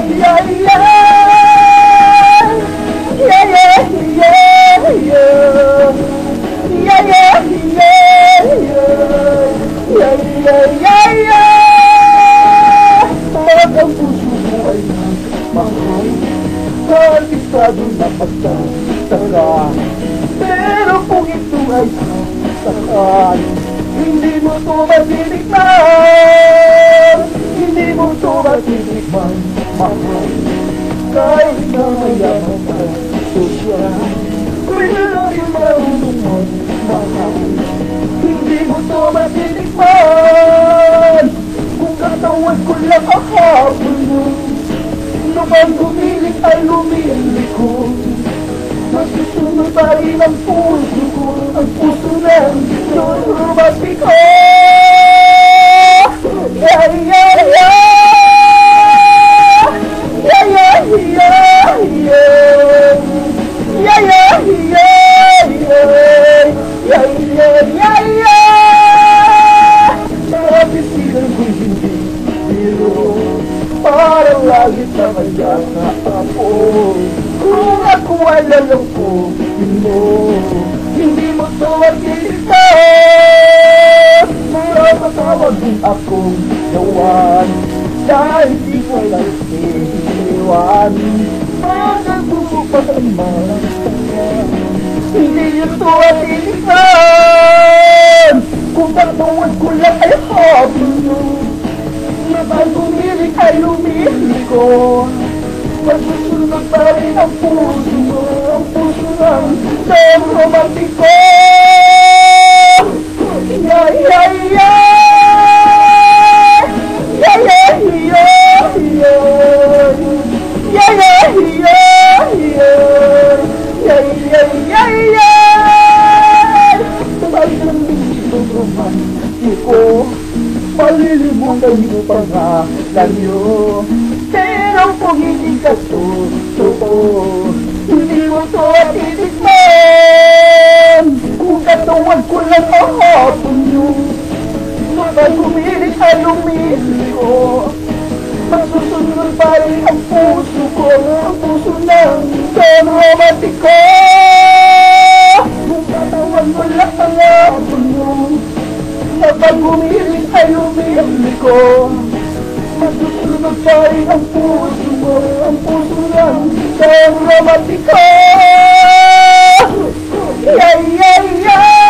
yeah, yeah, yeah, yeah, yeah. Yeah, yeah, yeah, yeah. Yeah, yeah, yeah, yeah. Pag ang puso mo ay mahal, kalistado na pagtataka. Pero kung ito ay sakal, hindi mo to matitikman. Hindi mo to matitikman, mahal. Kahit na mayaman ka, sosyal, kung lalaki marunong mo, mahal. Hindi mo to matitikman. Kung katawan ko lang kahapon mo, nung ang gumiling ay lumiliko. Masusunod pa rin ang puso ko, ang puso ng Diyos romantiko. Yeah, yeah, yeah. Yeah, yeah, yeah, yeah. Yeah, yeah, yeah, yeah. Yeah, yeah, yeah, yeah. Mga bisigan ko'y hindi biro, parang lagi sa kanya na ako. Kung ako ay lalangkopin mo, hindi mo to matitikman. Mura matawag din akong yawan, dahil di ko lang iniwan. Magang bumupas ang mga kanya, hindi nyo to matitikman. Kung katawan ko lang ay hapon nyo, nabang gumiling ay lumiliko. Masusunod pa rin ang puso mo, ang puso ng Diyos romantiko. Yeah, yeah, yeah. Yeah, yeah, yeah, yeah. Yeah, yeah, yeah, yeah. Yeah, yeah, yeah, yeah. Sabay ng dito romantiko, malilimutan mo pangalan nyo. Pero kung hindi ka totoo, hindi mo to matitikman. Kung katawan ko lang ang hapon nyo, nabang gumiling ay lumiliko. Masusunod pa rin ang puso ko, ang puso ng Don Romantiko. Kung katawan ko lang ang hapon nyo, nabang gumiling ay lumiliko. Masusunod pa rin ang puso mo, ang puso ng Don Romantiko. Yeah, yeah, yeah.